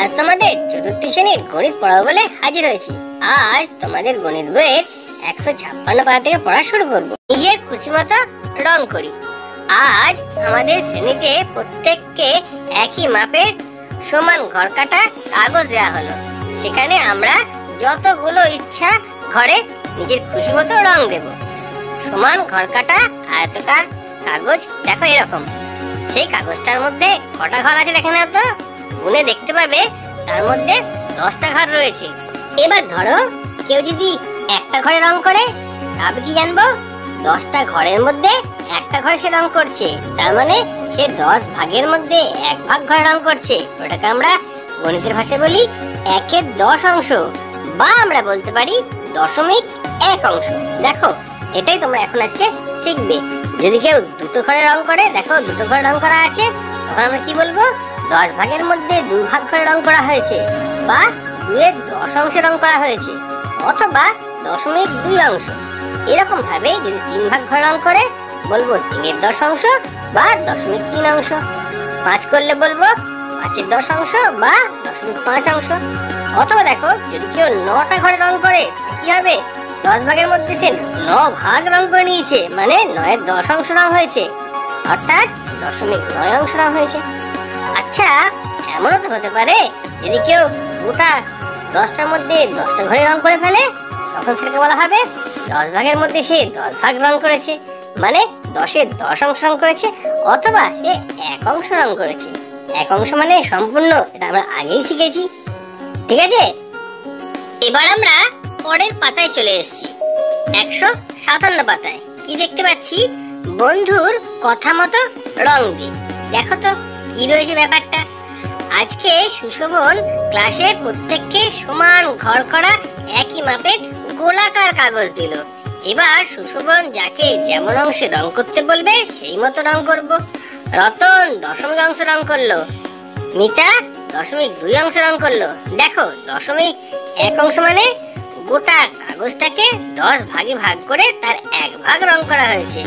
আজ তোমাদের চতুর্থ শ্রেণীর গণিত পড়াবো বলে হাজির হয়েছি। আজ তোমাদের গণিত বইয়ের 156 পাতা থেকে পড়া শুরু করব। নিজের খুশি মতো রং করি। আজ আমাদের শ্রেণীতে প্রত্যেককে একই মাপের সমান ঘর কাটা কাগজ দেওয়া হলো। সেখানে আমরা যতগুলো ইচ্ছা ঘরে নিজের খুশি মতো রং দেব। সমান ঘর কাটা আয়তাকার কাগজ দেখো এরকম। সেই কাগজটার মধ্যে কটা ঘর আছে দেখে নাও তো, গুনে দেখতে পাবে তার মধ্যে 10টা ঘর রয়েছে। এবার ধরো কেউ যদি একটা ঘরে রং করে, তবে কি জানবো 10টা ঘরের মধ্যে একটা ঘরে সে রং করছে, তার মানে সে 10 ভাগের মধ্যে 1 ভাগ ঘরে রং করছে। ওটাকে আমরা গণিতের ভাষায় বলি 1/10 অংশ, বা আমরা বলতে পারি 0.1 অংশ। দেখো এটাই তোমরা এখন আজকে শিখবে। যদি কেউ দুটো ঘরে রং করে, দেখো দুটো ঘরে রং করা আছে, তখন আমরা কি বলবো 10 ভাগের মধ্যে 2 ভাগ করে রং করা হয়েছে, বা 2/10 অংশে রং করা হয়েছে, অথবা 0.2 অংশ। এরকম ভাবে যদি 3 ভাগ ঘরে রং করে বলবো 3/10 অংশ বা 0.3 অংশ। 5 করলে বলবো 5/10 অংশ বা 0.5 অংশ। অথবা দেখো যদি কেউ 9টা ঘরে রং করে, কি হবে 10 ভাগের মধ্যে সে 9 ভাগ রং করে নিয়েছে, মানে 9/10 অংশ রং হয়েছে, অর্থাৎ 0.9 অংশ রং হয়েছে। আচ্ছা এমনও তো হতে পারে যদি কেউ গোটা 10টার মধ্যে 10টা ঘরে রং করে ফেলে, তখন সেটাকে বলা হবে 10 ভাগের মধ্যে সে 10 ভাগ রং করেছে, মানে 10/10 অংশ রং করেছে, অথবা সে 1 অংশ রং করেছে। 1 অংশ মানে সম্পূর্ণ, এটা আমরা আগেই শিখেছি। ঠিক আছে, এবার আমরা পরের পাতায় চলে এসেছি, 157 পাতায়। কি দেখতে পাচ্ছি, বন্ধুর কথা মতো রং দি। দেখো তো কি রয়েছে ব্যাপারটা। আজকে সুশোভন ক্লাসে প্রত্যেককে সমান ঘর করা একই মাপের গোলাকার কাগজ দিল। এবার সুশোভন যাকে যেমন অংশে রং করতে বলবে সেই মতো রং করব। রতন 0.1 অংশ রং করলো, মিতা 0.2 অংশ রং করলো। দেখো 0.1 অংশ মানে গোটা কাগজটাকে 10 ভাগে ভাগ করে তার 1 ভাগ রং করা হয়েছে।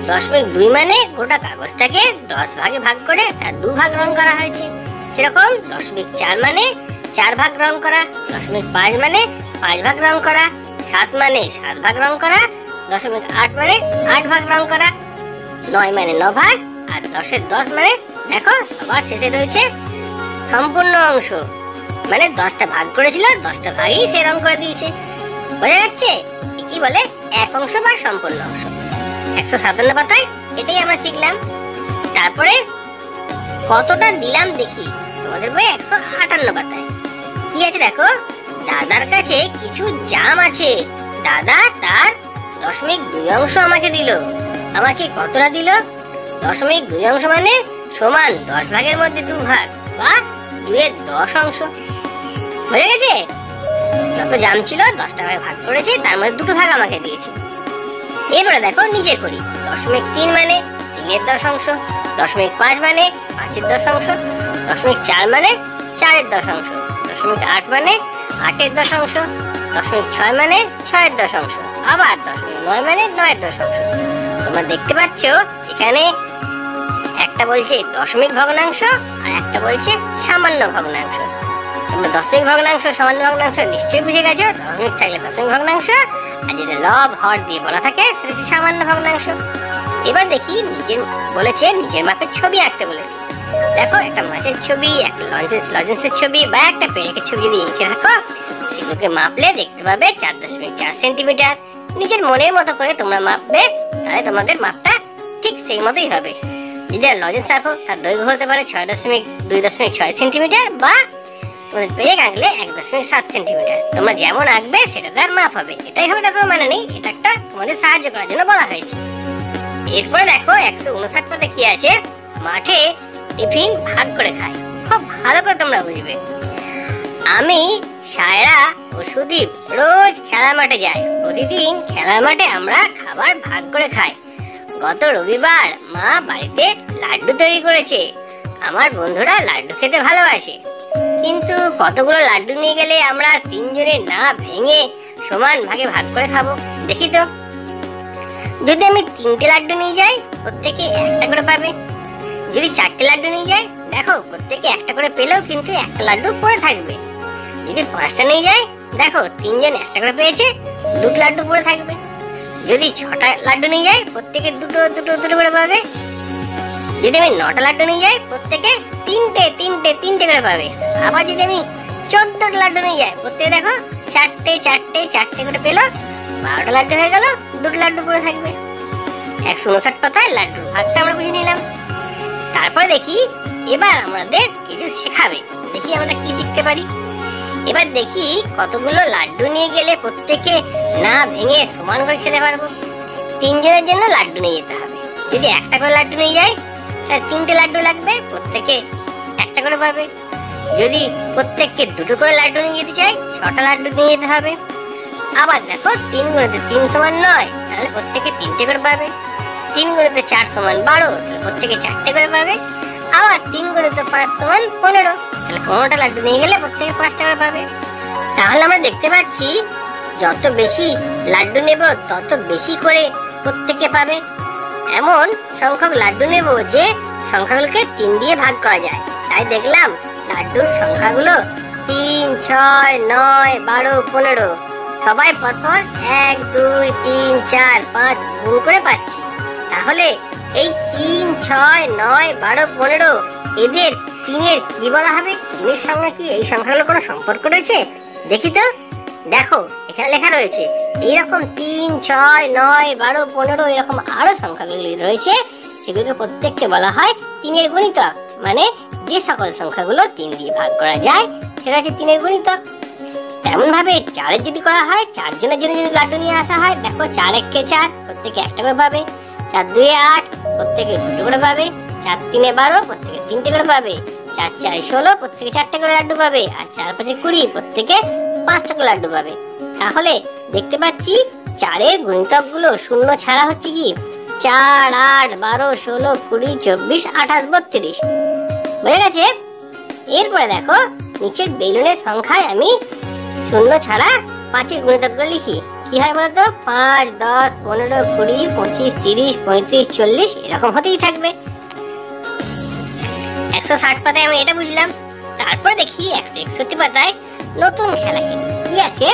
0.2 মানে গোটা কাগজটাকে 10 ভাগে ভাগ করে তার 2 ভাগ রং করা হয়েছে। সেরকম 0.4 মানে 4 ভাগ রং করা, 0.5 মানে 5 ভাগ রং করা, 7 মানে 7 ভাগ রং করা, 0.8 মানে 8 ভাগ রং করা, 9 মানে 9 ভাগ, আর 10/10 মানে দেখো সবার শেষে রয়েছে সম্পূর্ণ অংশ, মানে 10টা ভাগ করেছিল 10টা ভাগই সে রং করে দিয়েছে। বোঝা যাচ্ছে কি বলে 1 অংশ বা সম্পূর্ণ অংশ। 157 পাতায় এটাই আমরা শিখলাম। তারপরে কতটা দিলাম দেখি, তোমাদের বই 158 পাতায় কি আছে দেখো। দাদার কাছে কিছু জাম আছে, দাদা তার 0.2 অংশ আমাকে দিল। আমাকে কতটা দিল, 0.2 অংশ মানে সমান 10 ভাগের মধ্যে 2 ভাগ বা 2/10 অংশ। বুঝে গেছে, যত জাম ছিল 10টা ভাগে ভাগ করেছে, তার মধ্যে 2টো ভাগ আমাকে দিয়েছে। এবারে দেখো নিজে করি। 0.3 মানে 3/10 অংশ, 0.5 মানে 5/10 অংশ, 0.4 মানে 4/10 অংশ, 0.8 মানে 8/10 অংশ, 0.6 মানে 6/10 অংশ, আবার 0.9 মানে 9/10 অংশ। তোমরা দেখতে পাচ্ছ এখানে একটা বলছে দশমিক ভগ্নাংশ আর একটা বলছে সামান্য ভগ্নাংশ। তোমরা দশমিক ভগ্নাংশ সামান্য ভগ্নাংশ নিশ্চয়ই বুঝে গেছো। দশমিক থাকলে দশমিক ভগ্নাংশ, আর যেটা লব হর দিয়ে বলা থাকে সেটা হচ্ছে সামান্য ভগ্নাংশ। এবার দেখি নিজের বলেছে নিজের মাপের ছবি আঁকতে বলেছে। দেখো একটা মাছের ছবি, একটা লজেন্সের ছবি বা একটা পেরেকের ছবি যদি এঁকে থাকো, সেগুলোকে মাপলে দেখতে পাবে 4.4 সেন্টিমিটার। নিজের মনের মতো করে তোমরা মাপবে, তাহলে তোমাদের মাপটা ঠিক সেই মতোই হবে। যদি লজেন্স আঁকো তার দৈর্ঘ্য হতে পারে 2.6 সেন্টিমিটার, বা তোমাদের পেরেক আঁকলে 1.7 সেন্টিমিটার। তোমরা যেমন আঁকবে সেটা তার মাপ হবে। এটাই হবে তার মানে নেই, এটা একটা তোমাদের সাহায্য করার জন্য বলা হয়েছে। এরপরে দেখো 159 পাতায় কি আছে, মাঠে টিফিন ভাগ করে খায়। খুব ভালো করে তোমরা বুঝবে। আমি, সায়রা ও সুদীপ রোজ খেলার মাঠে যাই। প্রতিদিন খেলার মাঠে আমরা খাবার ভাগ করে খাই। গত রবিবার মা বাড়িতে লাড্ডু তৈরি করেছে। আমার বন্ধুরা লাড্ডু খেতে ভালোবাসে, কিন্তু কতগুলো লাড্ডু নিয়ে গেলে আমরা 3 জনে না ভেঙে সমান ভাগে ভাগ করে খাবো দেখি তো। যদি আমি 3টে লাড্ডু নিয়ে যাই, প্রত্যেকে একটা করে পাবে। যদি 4টে লাড্ডু নিয়ে যাই, দেখো প্রত্যেকে একটা করে পেলেও কিন্তু একটা লাড্ডু পড়ে থাকবে। যদি 5টা নিয়ে যায়, দেখো 3জন একটা করে পেয়েছে, 2 লাড্ডু পড়ে থাকবে। যদি 6টা লাড্ডু নিয়ে যায়, প্রত্যেকে দুটো দুটো দুটো করে পাবে। যদি আমি 9টা লাড্ডু নিয়ে যাই, প্রত্যেকে তিনটে করে পাবে। আবার যদি আমি 14টা লাড্ডু নিয়ে যাই, প্রত্যেকে দেখো চারটে করে পেলো, 12টা লাড্ডু হয়ে গেল, 2 লাড্ডু পড়ে থাকবে। 159 পাতায় লাড্ডুর ভাগটা আমরা বুঝে নিলাম। তারপরে দেখি এবার আমাদের কিছু শেখাবে, দেখি আমরা কি শিখতে পারি। এবার দেখি কতগুলো লাড্ডু নিয়ে গেলে প্রত্যেকে না ভেঙে সমান করে খেতে পারবো। 3 জনের জন্য লাড্ডু নিয়ে যেতে হবে। যদি একটা করে লাড্ডু নিয়ে যায়, তাহলে 3টে লাড্ডু লাগবে, প্রত্যেকে একটা করে পাবে। যদি প্রত্যেককে 2টো করে লাড্ডু নিয়ে যেতে চাই, 6টা লাড্ডু নিয়ে যেতে হবে। আবার দেখো 3 গুণিত 3 সমান 9, তাহলে প্রত্যেকে 3টে করে পাবে। 3 গুণিত 4 সমান 12, তাহলে প্রত্যেকে 4টে করে পাবে। আবার 3 গুণিত 5 সমান 15, তাহলে 15টা লাড্ডু নিয়ে গেলে প্রত্যেকে 5টা করে পাবে। তাহলে আমরা দেখতে পাচ্ছি যত বেশি লাড্ডু নেব তত বেশি করে প্রত্যেকে পাবে। এমন সংখ্যক লাড্ডু নেব যে সংখ্যাগুলোকে 3 দিয়ে ভাগ করা যায়। তাই দেখলাম লাড্ডুর সংখ্যাগুলো 3, 6, 9, 12, 15 সবাই পরপর 1, 2, 3, 4, 5 গুণ করে পাচ্ছি। তাহলে এই 3, 6, 9, 12, 15 এদের 3-এর কি বলা হবে? 3-এর সঙ্গে কি এই সংখ্যাগুলো কোনো সম্পর্ক রয়েছে? দেখি তো। দেখো এখানে লেখা রয়েছে এইরকম 3, 6, 9, 12, 15 এরকম আরো সংখ্যাগুলি রয়েছে, সেগুলোকে প্রত্যেককে বলা হয় 3-এর গুণিতক। মানে যে সকল সংখ্যাগুলো 3 দিয়ে ভাগ করা যায় সেটা হচ্ছে 3-এর গুণিতক। তেমন ভাবে 4-এর যদি করা হয়, 4 জনের জন্য যদি লাড্ডু নিয়ে আসা হয়, দেখো 4 1 4, প্রত্যেকে একটা করে পাবে। 4 2 8, প্রত্যেকে 2টো করে পাবে। 4 3 12, প্রত্যেকে 3টে করে পাবে। 4 4 16, প্রত্যেকে 4টে করে লাড্ডু পাবে। আর 4 5 20, প্রত্যেকে 5টা করে লাড্ডু পাবে। তাহলে দেখতে পাচ্ছি 4-এর গুণিতকগুলো শূন্য ছাড়া হচ্ছে কি 4 8 12 16 20 24 28 32। বুঝে গেছে? এরপরে দেখো নিচের বেলুনের সংখ্যায় আমি শূন্য ছাড়া 5-এর গুণিতকগুলো লিখি। কি হয় বলতো? 5 10 15 20 25 30 35 40 এরকম হতেই থাকবে। 160 পাতায় আমি এটা বুঝলাম। তারপরে দেখি 161 পাতায় নতুন খেলা খেলি। কি আছে?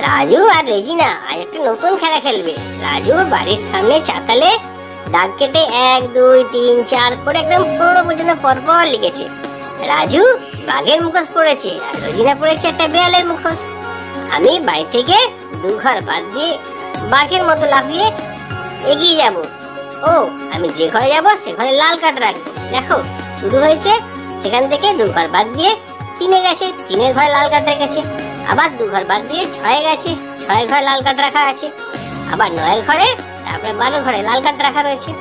রাজু আর রেজিনা আজ একটা নতুন খেলা খেলবে। রাজু বাড়ির সামনে চাতালে দাগ কেটে 1 2 3 4 করে একদম 15 পর্যন্ত পরপর লিখেছে। রাজু বাঘের মুখোশ পড়েছে আর রেজিনা পড়েছে একটা বেড়ালের মুখোশ। আমি বাড়ি থেকে 2 ঘর বাদ দিয়ে বাঘের মতো লাফিয়ে এগিয়ে যাব। ও আমি যে ঘরে যাব সে ঘরে লাল কাঠ রাখবো। দেখো শুরু হয়েছে, সেখান থেকে 2 ঘর বাদ দিয়ে 3-এ গেছে, 3-এর ঘরে লাল কাঠ রেখেছে। আবার 2 ঘর বাদ দিয়ে 6-এ গেছে, 6 ঘরে লাল কাঠ রাখা আছে। আবার 9-এর ঘরে, তারপরে 12 ঘরে লাল কাঠ রাখা রয়েছে।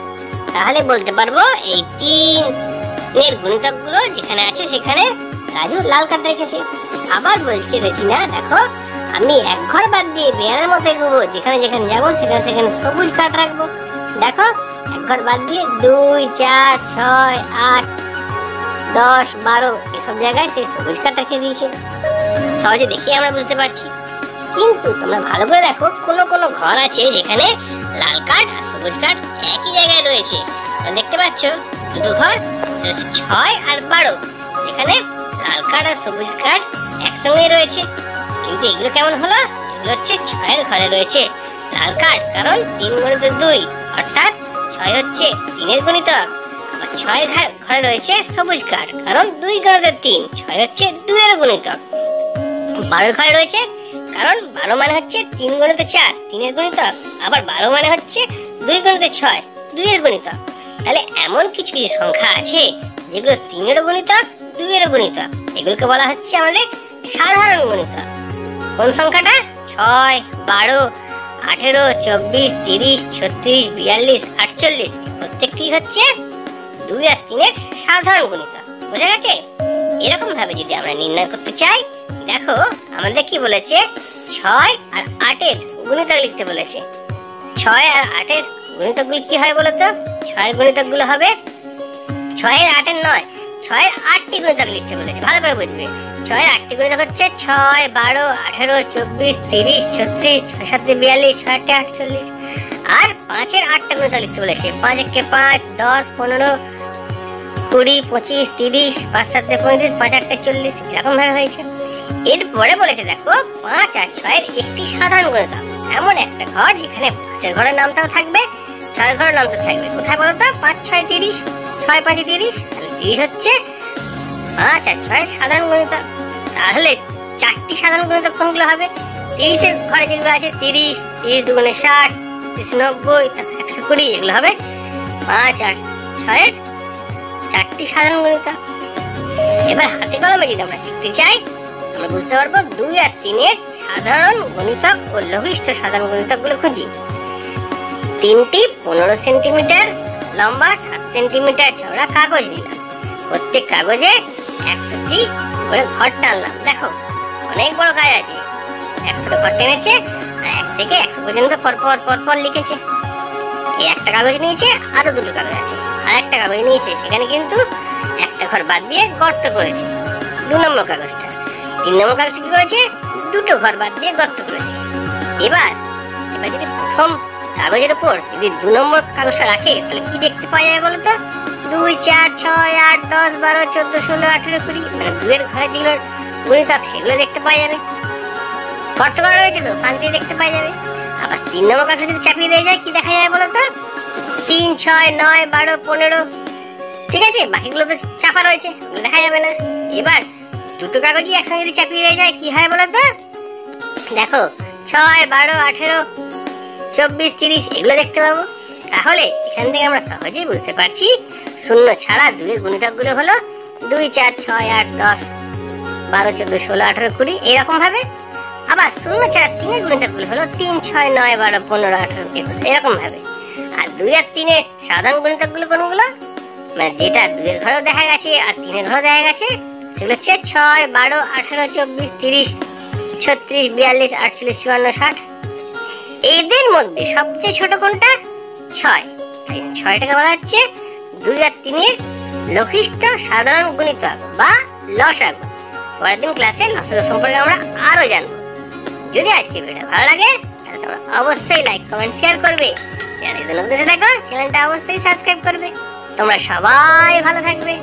তাহলে বলতে পারবো এই 3-এর গুণিতকগুলো যেখানে আছে সেখানে রাজু লাল কাঠ রেখেছে। আবার বলছে রেজিনা, দেখো আমি 1 ঘর বাদ দিয়ে বেড়ালের মতো এগোবো, যেখানে যেখানে যাবো সেখানে সেখানে সবুজ কাঠ রাখবো। দেখো 1 ঘর বাদ দিয়ে 2 4 6 8 10 12 এসব জায়গায় সে সবুজ কাঠ রেখে দিয়েছে। সহজে দেখে আমরা বুঝতে পারছি। কিন্তু তোমরা ভালো করে দেখো, কোনো কোনো ঘর আছে যেখানে লাল কাঠ আর সবুজ কাঠ একই জায়গায় রয়েছে। দেখতে পাচ্ছ 2টো ঘর 6 আর 12, যেখানে লাল কাঠ আর সবুজ কাঠ একসঙ্গে রয়েছে। কিন্তু এগুলো কেমন হলো? এগুলো হচ্ছে 6-এর ঘরে রয়েছে লাল কাঠ, কারণ 3 গুণিত 2 অর্থাৎ 6 হচ্ছে 3-এর গুণিতক। আবার 6-এর ঘরে রয়েছে সবুজ কাঠ, কারণ 2 গুণিত 3, 6 হচ্ছে 2-এর গুণিতক। 12-এর ঘরে রয়েছে, কারণ 12 মানে হচ্ছে 3 গুণিত 4, 3-এর গুণিতক। আবার 12 মানে হচ্ছে 2 গুণিত 6, 2-এর গুণিতক। তাহলে এমন কিছু কিছু সংখ্যা আছে যেগুলো 3-এর গুণিতক, 2-এর গুণিতক। এগুলোকে বলা হচ্ছে আমাদের সাধারণ গুণিতক। কোন সংখ্যাটা? 6 12 18 24 30 36 42 48 প্রত্যেকটি হচ্ছে 2 আর 3-এর সাধারণ গুণিতক। বুঝা গেছে? এরকম ভাবে যদি আমরা নির্ণয় করতে চাই, দেখো আমাদের কি বলেছে, 6 আর 8-এর গুণিতক লিখতে বলেছে। 6 আর 8-এর গুণিতকগুলো কি হয় বলতো? 6-এর গুণিতকগুলো হবে 6 আর 8-এর নয়, 6 আর 8টি গুণিতক লিখতে বলেছে। ভালো করে বুঝবে। 6 আর 8টি গুণিতক হচ্ছে 6 12 18 24 30 36 6 7 42 6 8 48। আর 5-এর 8টা গুণিতক লিখতে বলেছে। 5 1 5 10 15 20, 25, 30, 5 7 35, 5 8 40 এরকম ভাবে হয়েছে। এরপরে বলেছে দেখো 5 আর 6 এর একটি সাধারণ গুণিতক, এমন একটা ঘর যেখানে 5 ঘরের নামটাও থাকবে, 6 ঘরের নামটাও থাকবে। কোথায় বলো তো? 5 6 30, 6 5 30, তাহলে 30 হচ্ছে 5 আর 6 এর সাধারণ গুণিতক। তাহলে 4টি সাধারণ গুণিতক কোনগুলো হবে? 30 এর ঘরে যেগুলো আছে 30, 30 দুগুণে 60, 30 90, 120 এগুলো হবে 5 আর 6 এর 4টি সাধারণ গুণিতক। এবার হাতে কলমে যদি আমরা শিখতে চাই আমরা বুঝতে পারবো 2 আর 3 এর সাধারণ গুণিতক ও লঘিষ্ঠ সাধারণ গুণিতক গুলো খুঁজি। 3টি 15 সেন্টিমিটার লম্বা 7 সেন্টিমিটার চওড়া কাগজ নিলাম, প্রত্যেক কাগজে 100টি করে ঘর টানলাম। দেখো অনেক বড় কাজ আছে, 100টা ঘর টেনেছে আর 1 থেকে 100 পর্যন্ত পরপর লিখেছে। এই একটা কাগজ নিয়েছে, আরো 2টো কাগজ আছে, আর একটা কাগজ নিয়েছে, সেখানে কিন্তু একটা ঘর বাদ দিয়ে গর্ত করেছে 2 নম্বর কাগজটা। 3 নম্বর কাগজটা কি করেছে? 2টো ঘর বাদ দিয়ে গর্ত করেছে। এবার যদি প্রথম কাগজের উপর যদি 2 নম্বর কাগজটা রাখে তাহলে কি দেখতে পাওয়া যায় বলতো? 2 4 6 8 10 12 14 16 18 20, মানে 2 এর ঘরে যেগুলো গুণিতক সেগুলো দেখতে পাওয়া যাবে। গর্ত করা রয়েছে তো, ফাঁক দিয়ে দেখতে পাওয়া যাবে। আবার 3 নম্বর কাগজটা যদি চাপিয়ে দেওয়া যায় কি দেখা যায় বলতো? 3 6 9 12 15, ঠিক আছে, বাকিগুলো তো চাপা রয়েছে, দেখা যাবে না। এবার 2টো কাগজই একসঙ্গে যদি চাপিয়ে দেওয়া যায় কি হয় বলতো? দেখো 6 12 18 24 30 এগুলো দেখতে পাবো। তাহলে এখান থেকে আমরা সহজেই বুঝতে পারছি শূন্য ছাড়া 2 এর গুণিতক গুলো হলো 2 4 6 8 10 12 14 16 18 20 এরকম ভাবে। আবার শূন্য ছাড়া 3 এর গুণিতক গুলো হলো 3 6 9 12 15 18 21 এরকম ভাবে। আর 2 আর 3 এর সাধারণ গুণিতক গুলো কোনগুলো? মানে যেটা 2 এর ঘরেও দেখা গেছে আর 3 এর ঘরেও দেখা গেছে সেগুলো হচ্ছে 6 12 18 24 30 36 42 48 54 60। এদের মধ্যে সবচেয়ে ছোট কোনটা? 6। 6টাকে বলা হচ্ছে 2 আর 3 এর লঘিষ্ঠ সাধারণ গুণিতক বা লসাগু। পরের দিন ক্লাসে লসাগু সম্পর্কে আমরা আরো জানবো। যদি আজকে ভিডিওটা ভালো লাগে তাহলে তোমরা অবশ্যই লাইক কমেন্ট শেয়ার করবে। চ্যানেলে নতুন এসে থাকো চ্যানেলটা অবশ্যই সাবস্ক্রাইব করবে। তোমরা সবাই ভালো থাকবে।